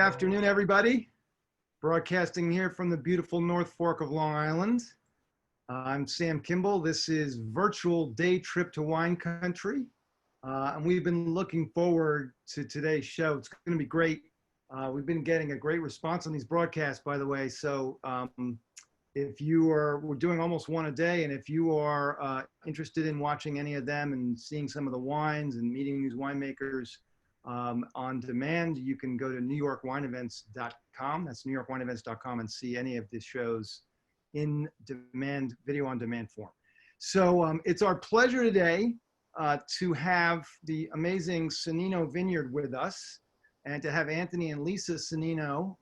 afternoon, everybody. Broadcasting here from the beautiful North Fork of Long Island. I'm Sam Kimball. This is virtual day trip to wine country. And we've been looking forward to today's show. It's going to be great. We've been getting a great response on these broadcasts, by the way. So we're doing almost one a day. And if you are interested in watching any of them and seeing some of the wines and meeting these winemakers, on demand, you can go to newyorkwineevents.com. That's newyorkwineevents.com and see any of the shows in demand, video on demand form. So it's our pleasure today to have the amazing Sannino Vineyard with us and to have Anthony and Lisa Sannino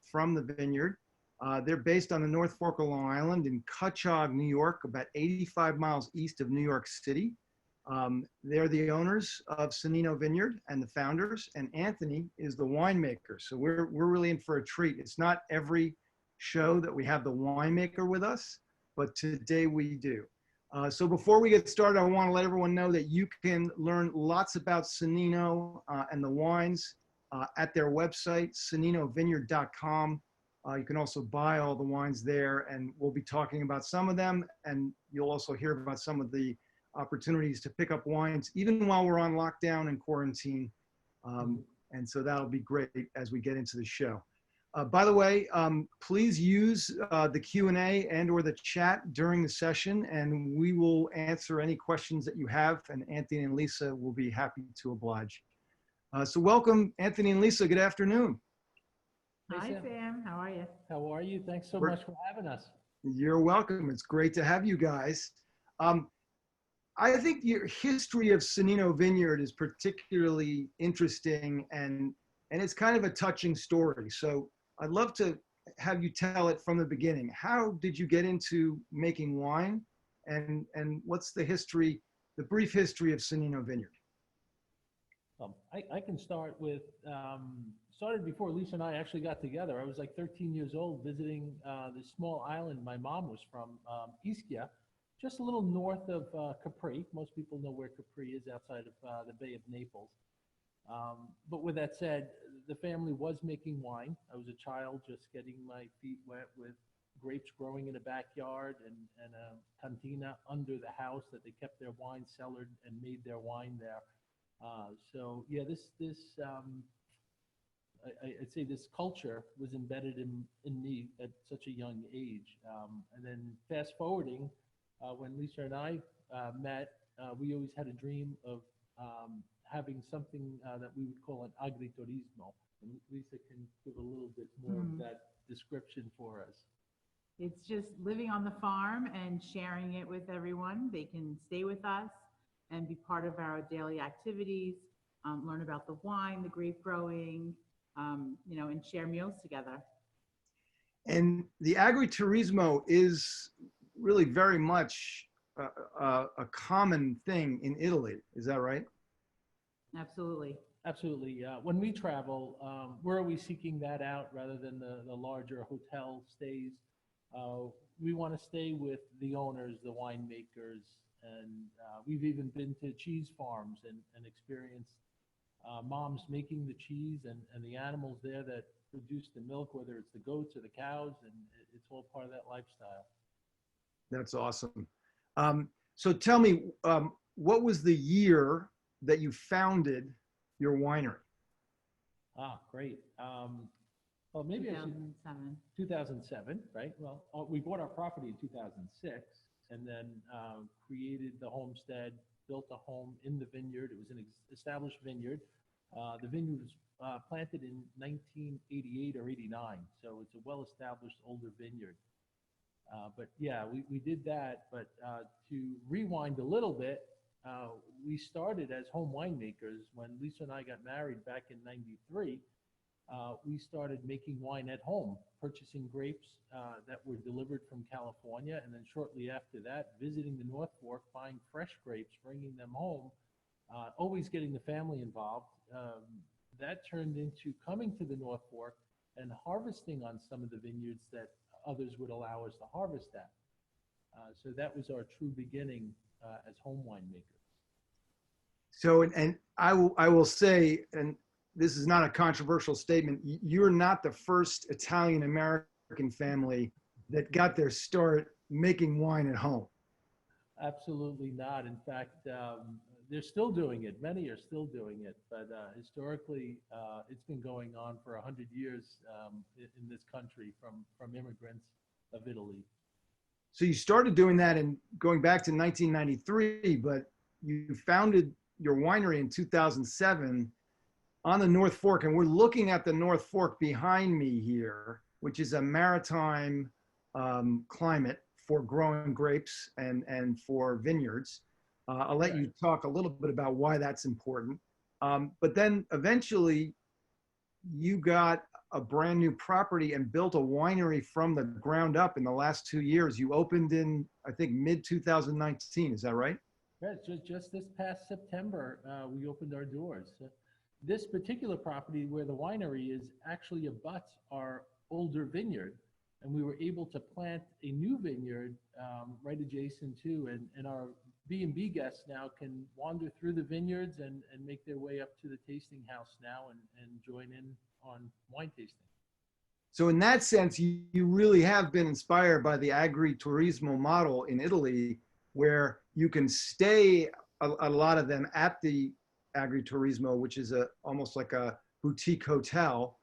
from the Vineyard. They're based on the North Fork of Long Island in Cutchogue, New York, about 85 miles east of New York City. They're the owners of Sannino Vineyard and the founders, and Anthony is the winemaker. So we're really in for a treat. It's not every show that we have the winemaker with us, but today we do. So before we get started, I want to let everyone know that you can learn lots about Sannino and the wines at their website, sanninovineyard.com. You can also buy all the wines there, and we'll be talking about some of them, and you'll also hear about some of the opportunities to pick up wines even while we're on lockdown and quarantine. And so that'll be great as we get into the show. By the way, please use the Q&A and or the chat during the session, and we will answer any questions that you have, and Anthony and Lisa will be happy to oblige. So welcome, Anthony and Lisa. Good afternoon. Hi, Sam. How are you? How are you? Thanks so much for having us. You're welcome. It's great to have you guys. I think your history of Sannino Vineyard is particularly interesting, and it's kind of a touching story. So I'd love to have you tell it from the beginning. How did you get into making wine, and what's the history, the brief history of Sannino Vineyard? I can start with, started before Lisa and I actually got together. I was like 13 years old visiting this small island my mom was from, Ischia, just a little north of Capri. Most people know where Capri is, outside of the Bay of Naples. But with that said, the family was making wine. I was a child just getting my feet wet with grapes growing in a backyard and a cantina under the house that they kept their wine cellared and made their wine there. So yeah, I'd say this culture was embedded in me at such a young age. And then fast forwarding, when Lisa and I met, we always had a dream of having something that we would call an agriturismo. And Lisa can give a little bit more of that description for us. It's just living on the farm and sharing it with everyone. They can stay with us and be part of our daily activities, learn about the wine, the grape growing, and share meals together. And the agriturismo is really very much a common thing in Italy. Is that right? Absolutely. Absolutely. When we travel, we're always seeking that out rather than the larger hotel stays. We want to stay with the owners, the winemakers, and we've even been to cheese farms and experienced moms making the cheese and the animals there that produce the milk, whether it's the goats or the cows, and it's all part of that lifestyle. That's awesome. So tell me, what was the year that you founded your winery? Great. Well, maybe 2007. 2007, right? Well, we bought our property in 2006 and then created the homestead, built a home in the vineyard. It was an established vineyard. The vineyard was planted in 1988 or 89, so it's a well-established older vineyard. But yeah, we did that. But to rewind a little bit, we started as home winemakers. When Lisa and I got married back in '93, we started making wine at home, purchasing grapes that were delivered from California, and then shortly after that, visiting the North Fork, buying fresh grapes, bringing them home, always getting the family involved. That turned into coming to the North Fork and harvesting on some of the vineyards that others would allow us to harvest at. So that was our true beginning as home winemakers. So, and I will say, and this is not a controversial statement. You're not the first Italian American family that got their start making wine at home. Absolutely not. In fact, they're still doing it. Many are still doing it, but historically, it's been going on for 100 years in this country from immigrants of Italy. So you started doing that and going back to 1993, but you founded your winery in 2007 on the North Fork. And we're looking at the North Fork behind me here, which is a maritime climate for growing grapes and for vineyards. I'll let you talk a little bit about why that's important. But then eventually you got a brand new property and built a winery from the ground up in the last 2 years. You opened in, I think, mid 2019. Is that right? Yeah, just this past September, we opened our doors. This particular property where the winery is actually abuts our older vineyard, and we were able to plant a new vineyard right adjacent to, and our B&B guests now can wander through the vineyards and make their way up to the tasting house now and join in on wine tasting. So in that sense, you really have been inspired by the agriturismo model in Italy, where you can stay a lot of them at the agriturismo, which is almost like a boutique hotel.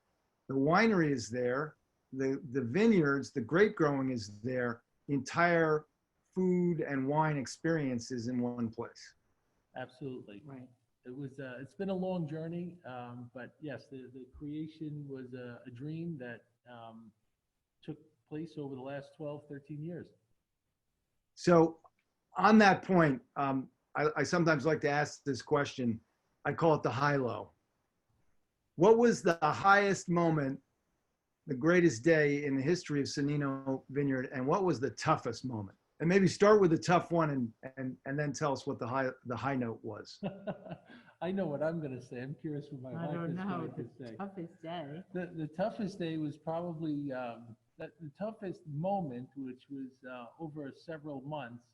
The winery is there, the vineyards, the grape growing is there, the entire food and wine experience is in one place. Absolutely. Right. It was, it's been a long journey, but yes, the creation was a dream that took place over the last 12, 13 years. So on that point, I sometimes like to ask this question. I call it the high-low. What was the highest moment, the greatest day in the history of Sannino Vineyard, and what was the toughest moment? And maybe start with the tough one and then tell us what the high note was. I know what I'm going to say. I'm curious what my wife is going to say. Toughest day. The toughest day was probably the toughest moment, which was over several months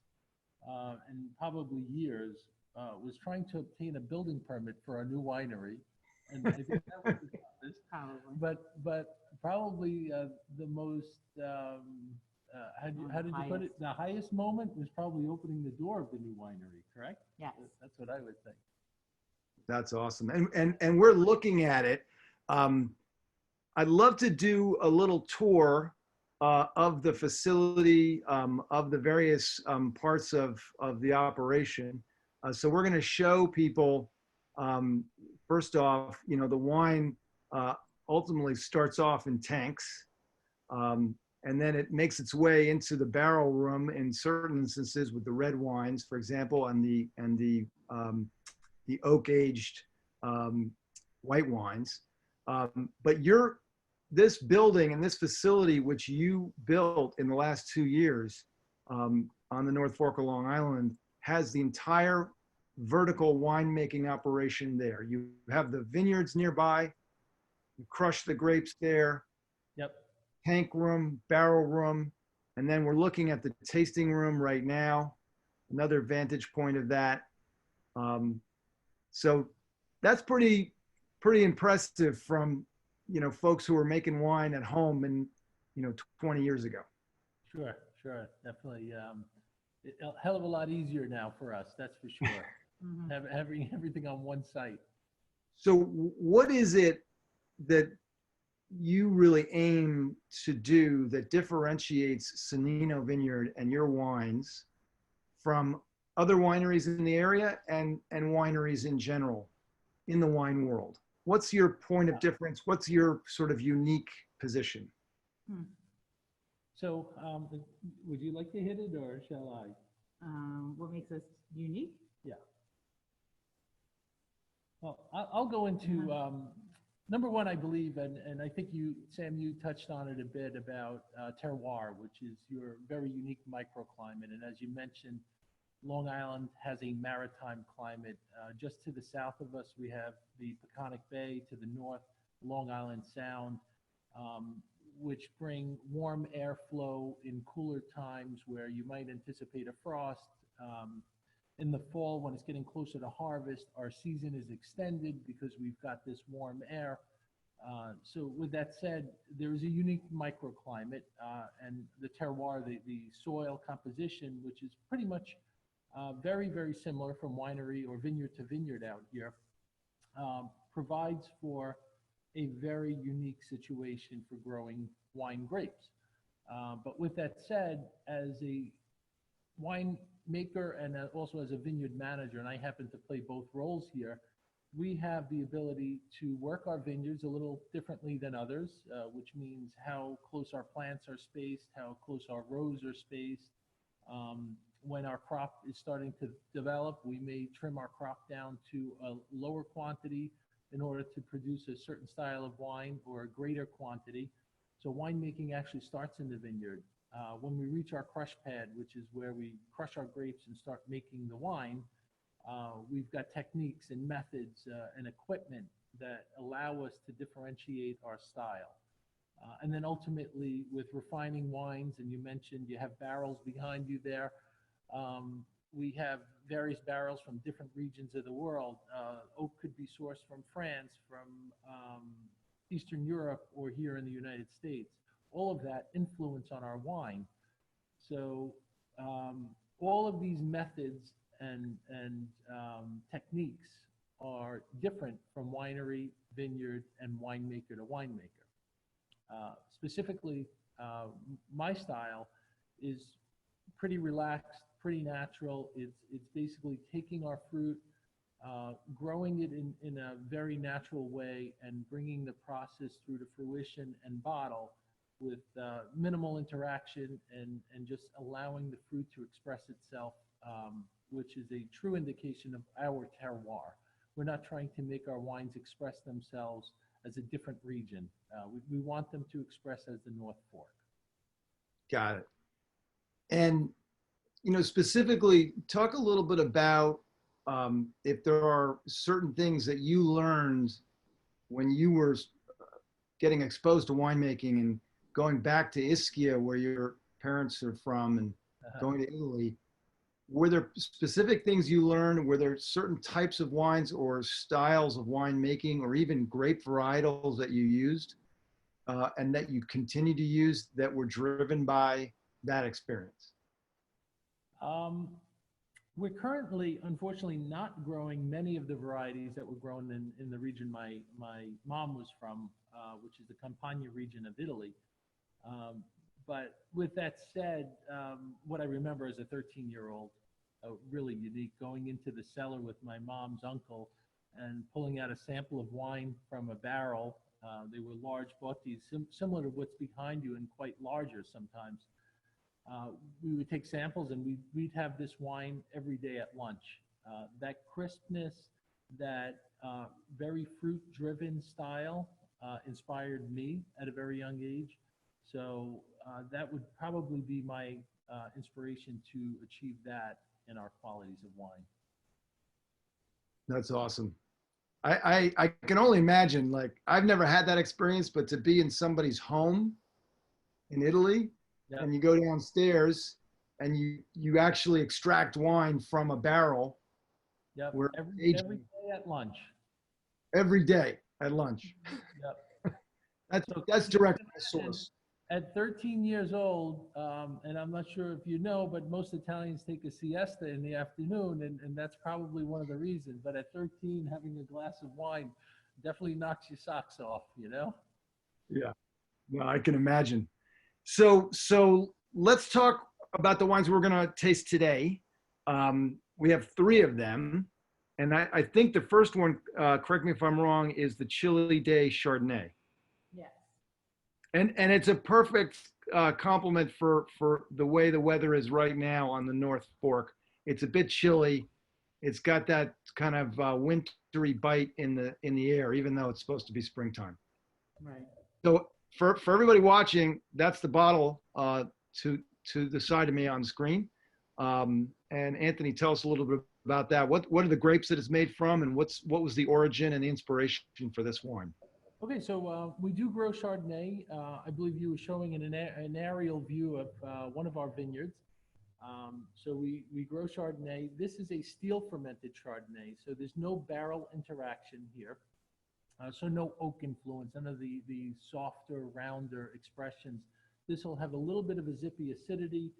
and probably years, was trying to obtain a building permit for our new winery. And I think that was the toughest. Probably. But probably the most, how did you put it? The highest moment was probably opening the door of the new winery, correct? Yes. That's what I would think. That's awesome. And we're looking at it. I'd love to do a little tour of the facility, of the various parts of the operation. So we're going to show people, first off, you know, the wine ultimately starts off in tanks. And then it makes its way into the barrel room in certain instances with the red wines, for example, and the oak aged white wines. But this building and this facility, which you built in the last 2 years on the North Fork of Long Island, has the entire vertical winemaking operation there. You have the vineyards nearby, you crush the grapes there. Yep. Tank room, barrel room, and then we're looking at the tasting room right now, another vantage point of that. So that's pretty impressive from, you know, folks who are making wine at home and, you know, 20 years ago. Sure, definitely. A hell of a lot easier now for us, that's for sure. Having everything on one site. So what is it that you really aim to do that differentiates Sannino Vineyard and your wines from other wineries in the area and wineries in general in the wine world? What's your point of difference? What's your sort of unique position? So would you like to hit it or shall I? What makes us unique? Yeah. Well, I'll go into number one, I believe, and I think Sam, you touched on it a bit about terroir, which is your very unique microclimate. And as you mentioned, Long Island has a maritime climate. Just to the south of us, we have the Peconic Bay, to the north, Long Island Sound, which bring warm airflow in cooler times where you might anticipate a frost. In the fall, when it's getting closer to harvest, our season is extended because we've got this warm air. So with that said, there is a unique microclimate and the terroir, the soil composition, which is pretty much very, very similar from winery or vineyard to vineyard out here, provides for a very unique situation for growing wine grapes. But with that said, as a winemaker and also as a vineyard manager, and I happen to play both roles here, we have the ability to work our vineyards a little differently than others, which means how close our plants are spaced, how close our rows are spaced. When our crop is starting to develop, we may trim our crop down to a lower quantity in order to produce a certain style of wine or a greater quantity. So winemaking actually starts in the vineyard. When we reach our crush pad, which is where we crush our grapes and start making the wine, we've got techniques and methods and equipment that allow us to differentiate our style. And then ultimately with refining wines, and you mentioned you have barrels behind you there, we have various barrels from different regions of the world. Oak could be sourced from France, from Eastern Europe, or here in the United States. All of that influence on our wine. So all of these methods and techniques are different from winery, vineyard, and winemaker to winemaker. Specifically, my style is pretty relaxed, pretty natural. It's basically taking our fruit, growing it in a very natural way, and bringing the process through to fruition and bottle with minimal interaction and just allowing the fruit to express itself, which is a true indication of our terroir. We're not trying to make our wines express themselves as a different region. We want them to express as the North Fork. Got it. And, you know, specifically, talk a little bit about if there are certain things that you learned when you were getting exposed to winemaking and going back to Ischia, where your parents are from, and going to Italy. Were there specific things you learned? Were there certain types of wines or styles of winemaking, or even grape varietals that you used and that you continue to use that were driven by that experience? We're currently, unfortunately, not growing many of the varieties that were grown in the region my mom was from, which is the Campania region of Italy. But with that said, what I remember as a 13-year-old, really unique, going into the cellar with my mom's uncle and pulling out a sample of wine from a barrel. They were large bottles, similar to what's behind you, and quite larger sometimes. We would take samples and we'd have this wine every day at lunch. That crispness, that very fruit-driven style inspired me at a very young age. So that would probably be my inspiration to achieve that in our qualities of wine. That's awesome. I can only imagine, like, I've never had that experience, but to be in somebody's home in Italy, yep, and you go downstairs and you actually extract wine from a barrel. Yep. Every day at lunch. Every day at lunch. Yep. That's direct from the source. At 13 years old, and I'm not sure if you know, but most Italians take a siesta in the afternoon, and that's probably one of the reasons. But at 13, having a glass of wine definitely knocks your socks off, you know? Yeah, no, I can imagine. So let's talk about the wines we're going to taste today. We have 3 of them. And I think the first one, correct me if I'm wrong, is the Chili Day Chardonnay. Yes. And it's a perfect complement for the way the weather is right now on the North Fork. It's a bit chilly. It's got that kind of wintry bite in the air, even though it's supposed to be springtime. Right. So for everybody watching, that's the bottle to the side of me on the screen. And Anthony, tell us a little bit about that. What are the grapes that it's made from, and what was the origin and the inspiration for this wine? Okay, so we do grow Chardonnay. I believe you were showing an aerial view of one of our vineyards. So we grow Chardonnay. This is a steel fermented Chardonnay, so there's no barrel interaction here. So no oak influence, none of the softer, rounder expressions. This will have a little bit of a zippy acidity,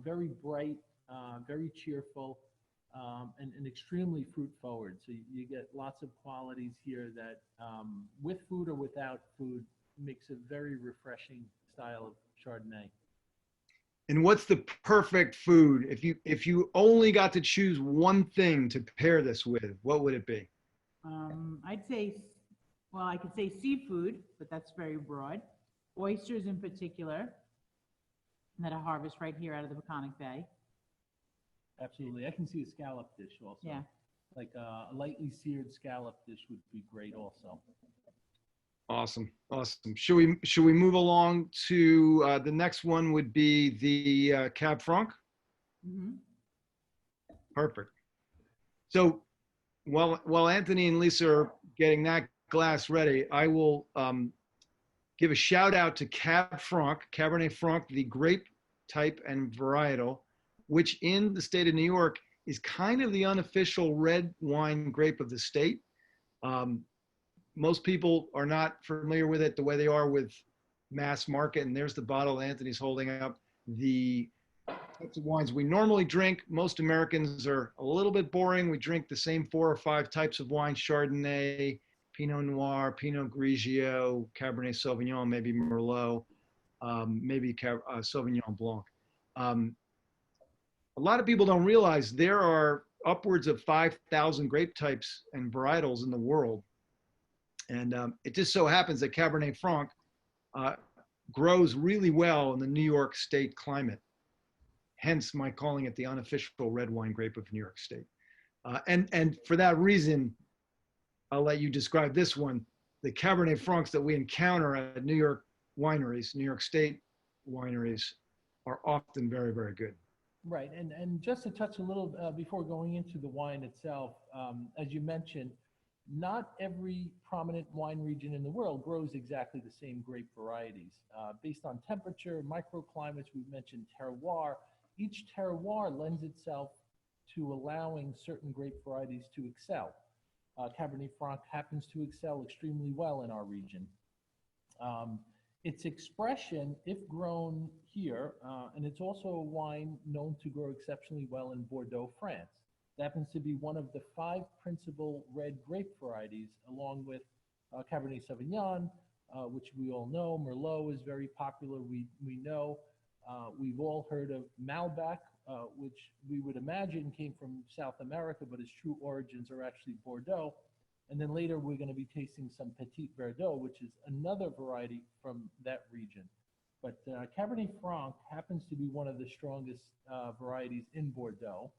very bright, very cheerful, and extremely fruit forward. So you get lots of qualities here that with food or without food makes a very refreshing style of Chardonnay. And what's the perfect food? If you only got to choose one thing to pair this with, what would it be? I'd say, well, I could say seafood, but that's very broad. Oysters in particular, that I harvest right here out of the Peconic Bay. Absolutely. I can see a scallop dish also. Yeah. Like a lightly seared scallop dish would be great also. Awesome, awesome. Should we move along to the next one? Would be the Cab Franc. Mm-hmm. Perfect. So while Anthony and Lisa are getting that glass ready, I will give a shout out to Cab Franc, Cabernet Franc, the grape type and varietal, which in the state of New York is kind of the unofficial red wine grape of the state. Most people are not familiar with it the way they are with mass market. And there's the bottle Anthony's holding up. The types of wines we normally drink, most Americans are a little bit boring. We drink the same 4 or 5 types of wine: Chardonnay, Pinot Noir, Pinot Grigio, Cabernet Sauvignon, maybe Merlot, maybe Sauvignon Blanc. A lot of people don't realize there are upwards of 5,000 grape types and varietals in the world. And it just so happens that Cabernet Franc grows really well in the New York State climate. Hence my calling it the unofficial red wine grape of New York State. And for that reason, I'll let you describe this one. The Cabernet Francs that we encounter at New York wineries, New York State wineries, are often very, very good. Right, and just to touch a little before going into the wine itself, as you mentioned, not every prominent wine region in the world grows exactly the same grape varieties. Based on temperature, microclimates, we've mentioned terroir. Each terroir lends itself to allowing certain grape varieties to excel. Cabernet Franc happens to excel extremely well in our region. Its expression, if grown here, and it's also a wine known to grow exceptionally well in Bordeaux, France. It happens to be one of the 5 principal red grape varieties, along with Cabernet Sauvignon, which we all know. Merlot is very popular, we know. We've all heard of Malbec, which we would imagine came from South America, but its true origins are actually Bordeaux. And then later we're going to be tasting some Petit Verdot, which is another variety from that region. But Cabernet Franc happens to be one of the strongest varieties in Bordeaux.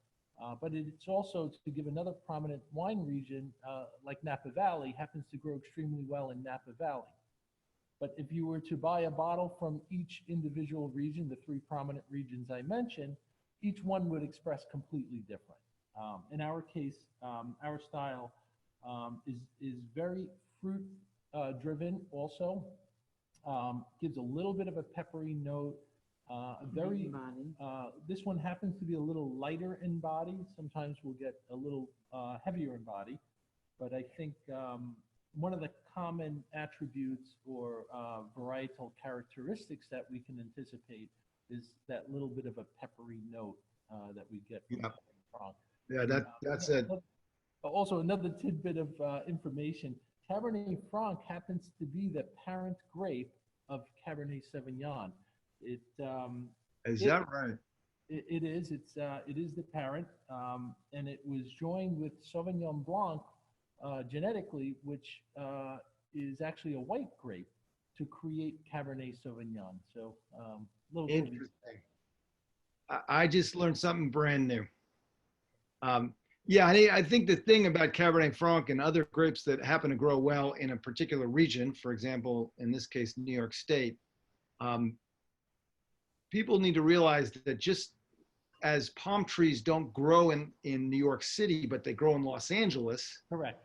But it's also, to give another prominent wine region, like Napa Valley, happens to grow extremely well in Napa Valley. But if you were to buy a bottle from each individual region, the 3 prominent regions I mentioned, each one would express completely different. In our case, our style is very fruit driven also. Gives a little bit of a peppery note. This one happens to be a little lighter in body. Sometimes we'll get a little heavier in body. But I think one of the common attributes or varietal characteristics that we can anticipate is that little bit of a peppery note that we get from Franc. Yeah, that's it. Also, another tidbit of information, Cabernet Franc happens to be the parent grape of Cabernet Sauvignon. Is that right? It is. It is the parent, and it was joined with Sauvignon Blanc genetically, which is actually a white grape, to create Cabernet Sauvignon. So, little interesting. I just learned something brand new. Yeah, I think the thing about Cabernet Franc and other grapes that happen to grow well in a particular region, for example, in this case, New York State, people need to realize that just as palm trees don't grow in New York City, but they grow in Los Angeles. Correct.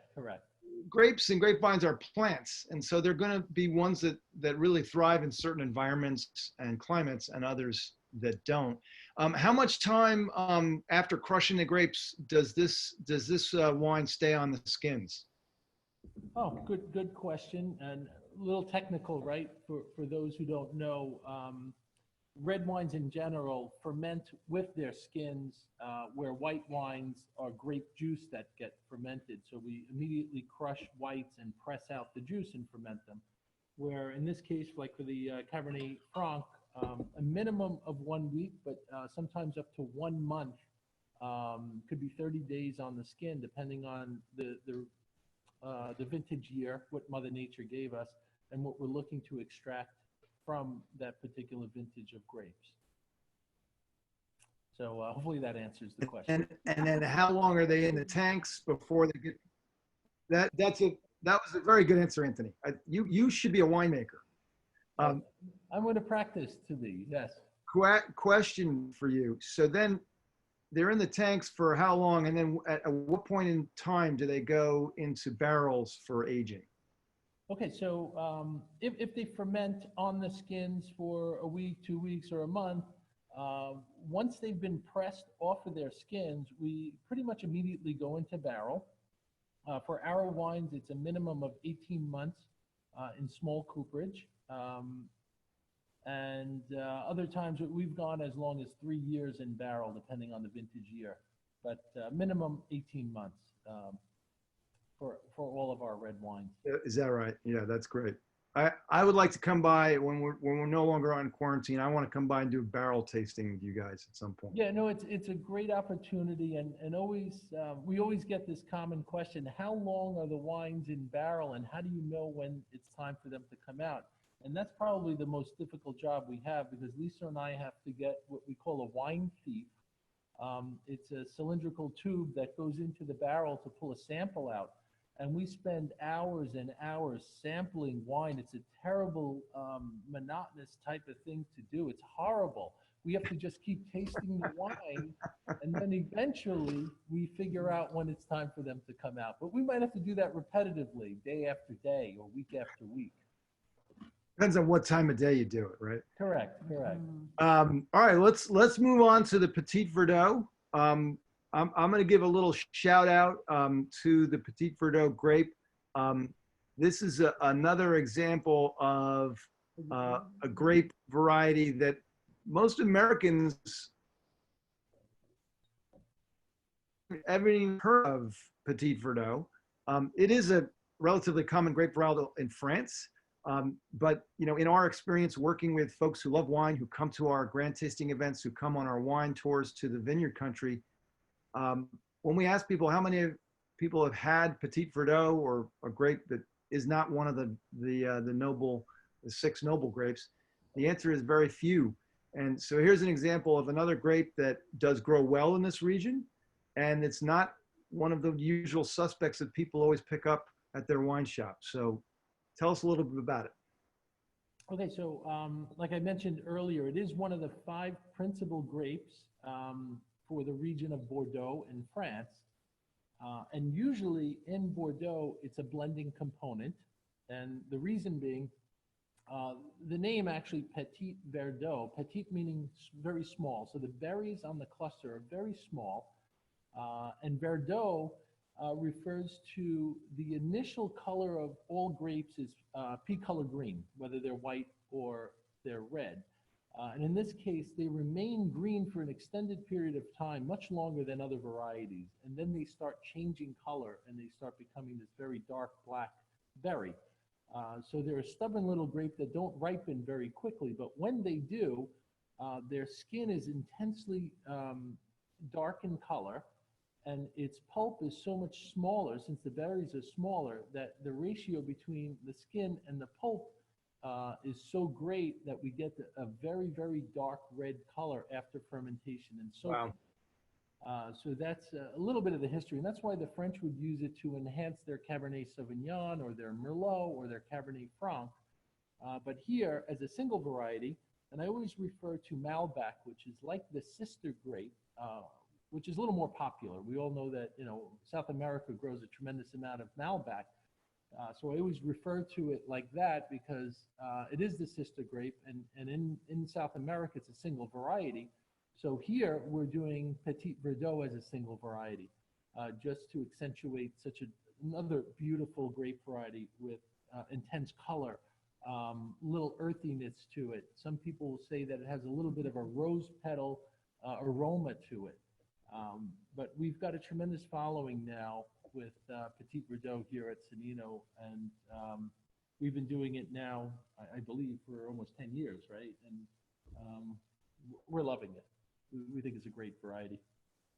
grapes and grapevines are plants, and so they're going to be ones that really thrive in certain environments and climates, and others that don't. How much time after crushing the grapes does this wine stay on the skins? Oh, good question, and a little technical, right? For those who don't know, red wines in general ferment with their skins, where white wines are grape juice that get fermented. So we immediately crush whites and press out the juice and ferment them. Where in this case, like for the Cabernet Franc, a minimum of 1 week, but sometimes up to 1 month, could be 30 days on the skin, depending on the vintage year, what Mother Nature gave us, and what we're looking to extract from that particular vintage of grapes. So hopefully that answers the question. And then how long are they in the tanks before they get? That was a very good answer, Anthony. You should be a winemaker. I'm going to practice to be, yes. Question for you. So then they're in the tanks for how long? And then at what point in time do they go into barrels for aging? Okay, so if they ferment on the skins for a week, 2 weeks, or a month, once they've been pressed off of their skins, we pretty much immediately go into barrel. For our wines, it's a minimum of 18 months in small cooperage. And other times we've gone as long as 3 years in barrel, depending on the vintage year. But minimum 18 months for all of our red wines. Is that right? Yeah, that's great. I would like to come by when we're no longer on quarantine. I want to come by and do a barrel tasting with you guys at some point. Yeah, no, it's a great opportunity, and always we always get this common question: how long are the wines in barrel, and how do you know when it's time for them to come out? And that's probably the most difficult job we have, because Lisa and I have to get what we call a wine thief. It's a cylindrical tube that goes into the barrel to pull a sample out. And we spend hours and hours sampling wine. It's a terrible, monotonous type of thing to do. It's horrible. We have to just keep tasting the wine, and then eventually we figure out when it's time for them to come out. But we might have to do that repetitively, day after day or week after week. Depends on what time of day you do it, right? Correct. All right, let's move on to the Petit Verdot. I'm going to give a little shout out to the Petit Verdot grape. This is another example of a grape variety that most Americans haven't even heard of. Petit Verdot. It is a relatively common grape variety in France. But in our experience working with folks who love wine, who come to our grand tasting events, who come on our wine tours to the vineyard country, when we ask people how many people have had Petit Verdot, or a grape that is not one of the 6 noble grapes, the answer is very few. And so here's an example of another grape that does grow well in this region, and it's not one of the usual suspects that people always pick up at their wine shop. So tell us a little bit about it. Okay, so like I mentioned earlier, it is one of the 5 principal grapes for the region of Bordeaux in France. And usually in Bordeaux, it's a blending component. And the reason being, the name actually Petit Verdot, petit meaning very small. So the berries on the cluster are very small. And Verdot refers to the initial color of all grapes is pea color green, whether they're white or they're red. And in this case, they remain green for an extended period of time, much longer than other varieties. And then they start changing color, and they start becoming this very dark black berry. So they're a stubborn little grape that don't ripen very quickly, but when they do, their skin is intensely dark in color, and its pulp is so much smaller, since the berries are smaller, that the ratio between the skin and the pulp is so great that we get a very, very dark red color after fermentation and soaking. Wow. So that's a little bit of the history, and that's why the French would use it to enhance their Cabernet Sauvignon or their Merlot or their Cabernet Franc. But here, as a single variety, and I always refer to Malbec, which is like the sister grape, which is a little more popular. We all know that South America grows a tremendous amount of Malbec, So I always refer to it like that because it is the sister grape, and in South America, it's a single variety. So here we're doing Petit Verdot as a single variety, just to accentuate another beautiful grape variety with intense color, little earthiness to it. Some people will say that it has a little bit of a rose petal aroma to it. But we've got a tremendous following now with Petit Verdot here at Sannino, and we've been doing it now, I believe, for almost 10 years, right? And we're loving it. We think it's a great variety.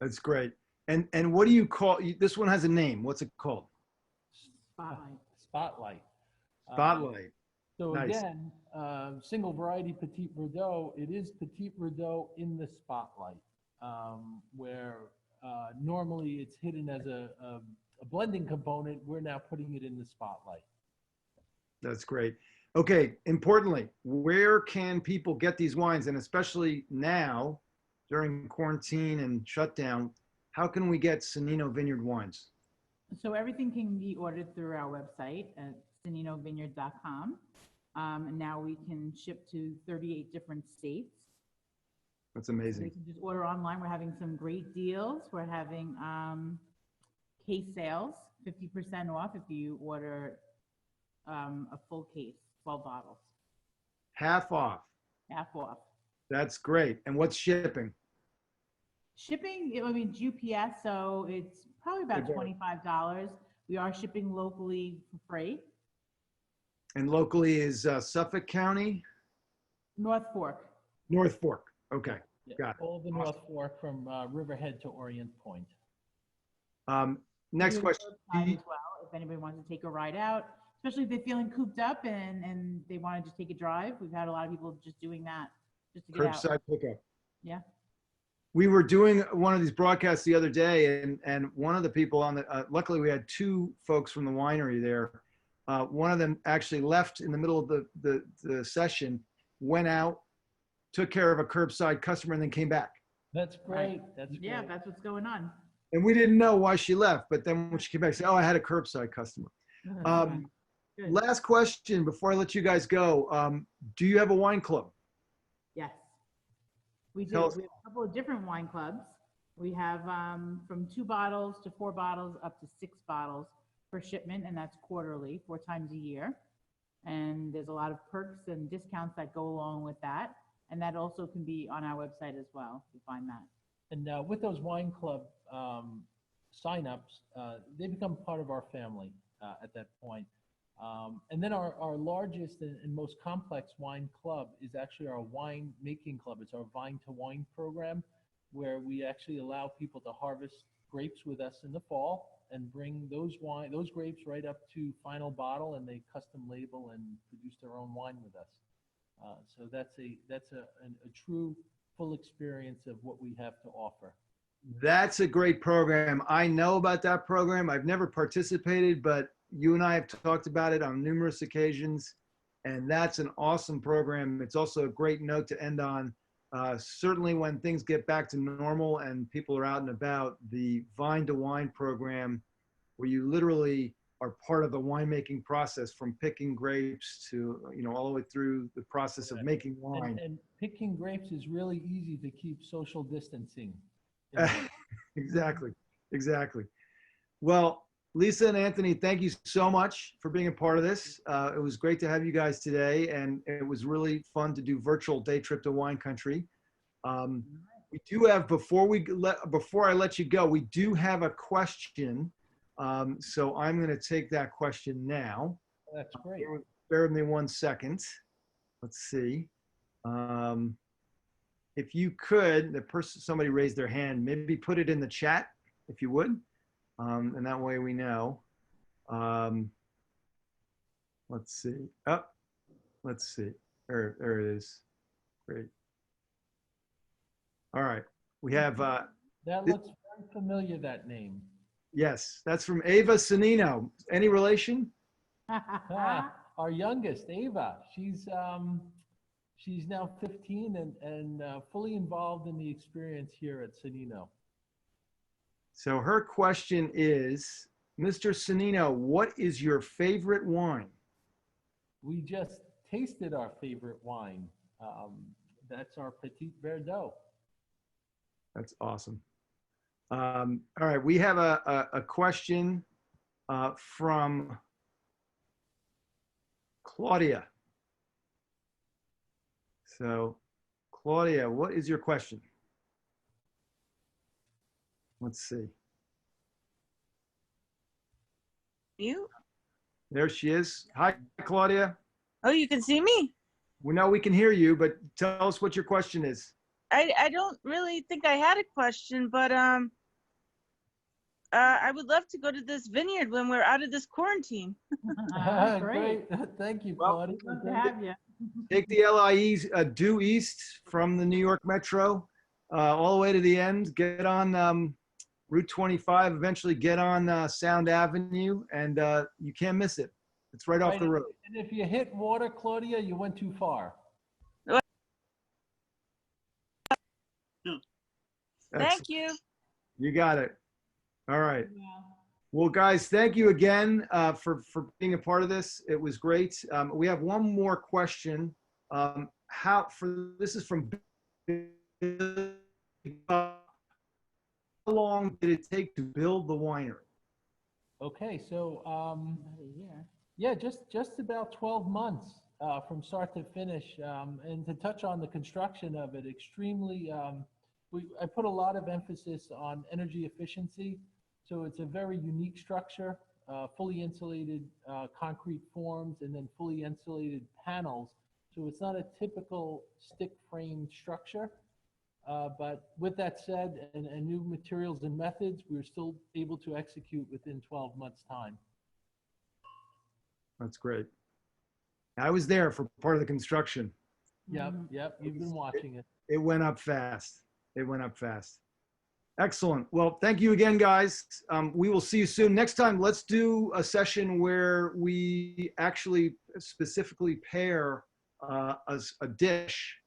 That's great. And what do you call, this one has a name. What's it called? Spotlight. Spotlight. Spotlight. So Nice. again, single variety Petit Verdot, it is Petit Verdot in the Spotlight, where normally it's hidden as a blending component. We're now putting it in the Spotlight. That's great. Okay, importantly, where can people get these wines? And especially now, during quarantine and shutdown, how can we get Sannino Vineyard wines? So everything can be ordered through our website at SanninoVineyard.com. And now we can ship to 38 different states. That's So amazing. you can just order online. We're having some great deals. We're having case sales, 50% off if you order a full case, 12 bottles, Half off. half off. That's great. And what's shipping? Shipping, I mean, it's UPS, so it's probably about $25. We are shipping locally for free. And locally is Suffolk County? North Fork. North Fork. Okay, Yeah, got it. all the North Fork from Riverhead to Orient Point. Next Do question. curbside as well, if anybody wants to take a ride out, especially if they're feeling cooped up and they want to just take a drive. We've had a lot of people just doing that just to get out. Curbside pickup. Yeah. We were doing one of these broadcasts the other day, and one of the people on the, luckily we had two folks from the winery there. One of them actually left in the middle of the session, went out, took care of a curbside customer, and then came back. That's great. Right. That's great. Yeah, that's what's going on. And we didn't know why she left, but then when she came back, she said, oh, I had a curbside customer. Good. Last question before I let you guys go. Do you have a wine club? Yes, we do. Tell us. We have a couple of different wine clubs. We have from 2 bottles to 4 bottles up to 6 bottles per shipment, and that's quarterly, 4 times a year. And there's a lot of perks and discounts that go along with that. And that also can be on our website as well. You find that. And with those wine club signups, they become part of our family at that point. And then our largest and most complex wine club is actually our wine making club. It's our Vine to Wine program, where we actually allow people to harvest grapes with us in the fall and bring those grapes right up to final bottle, and they custom label and produce their own wine with us. So that's a true full experience of what we have to offer. That's a great program. I know about that program. I've never participated, but you and I have talked about it on numerous occasions, and that's an awesome program. It's also a great note to end on. Certainly when things get back to normal and people are out and about, the Vine to Wine program, where you literally are part of the winemaking process from picking grapes to, all the way through the process of making wine. And picking grapes is really easy to keep social distancing. Exactly. Well, Lisa and Anthony, thank you so much for being a part of this. It was great to have you guys today, and it was really fun to do virtual day trip to wine country. We do have, before I let you go, we do have a question. So I'm going to take that question now. That's great. Bear with me 1 second. Let's see. If you could, somebody raised their hand, maybe put it in the chat, if you would. And that way we know. Let's see. Let's see. There it is. Great. All right. We have. That looks very familiar, that name. Yes, that's from Ava Sannino. Any relation? Our youngest, Ava, she's now 15 and fully involved in the experience here at Sannino. So her question is, Mr. Sannino, what is your favorite wine? We just tasted our favorite wine. That's our Petit Verdot. That's awesome. All right, we have a question from Claudia. So, Claudia, what is your question? Let's see. You? There she is. Hi, Claudia. Oh, you can see me? We know we can hear you, but tell us what your question is. I don't really think I had a question, but I would love to go to this vineyard when we're out of this quarantine. Great. Thank you, Well, Claudia. Love to have you. Take the LIE due east from the New York Metro all the way to the end. Get on Route 25, eventually get on Sound Avenue, and you can't miss it. It's right off the road. And if you hit water, Claudia, you went too far. Thank you. You got it. All right. Yeah. Well, guys, thank you again for being a part of this. It was great. We have one more question. This is from how long did it take to build the winery? Okay, so About a year. yeah, just about 12 months from start to finish. And to touch on the construction of it, extremely, I put a lot of emphasis on energy efficiency. So it's a very unique structure, fully insulated concrete forms and then fully insulated panels. So it's not a typical stick frame structure. But with that said, and new materials and methods, we were still able to execute within 12 months' time. That's great. I was there for part of the construction. Yep, Mhm. yep, you've been watching it. It went up fast. It went up fast. Excellent. Well, thank you again, guys. We will see you soon. Next time, let's do a session where we actually specifically pair a dish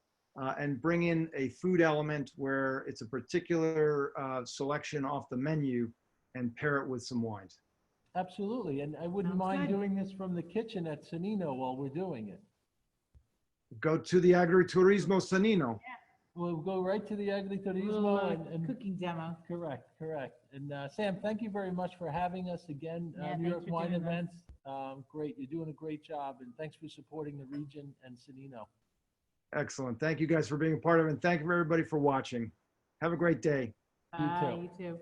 and bring in a food element where it's a particular selection off the menu and pair it with some wines. Absolutely, and I wouldn't Sounds mind good. doing this from the kitchen at Sannino while we're doing it. Go to the Agriturismo Sannino. We'll go right to the Little, Agriturismo and cooking demo. correct. And Sam, thank you very much for having us again. Yeah, New thanks York for Wine doing this. Events, great. You're doing a great job, and thanks for supporting the region and Sannino. Excellent. Thank you guys for being a part of it. And thank you everybody for watching. Have a great day. You Bye, too. you too.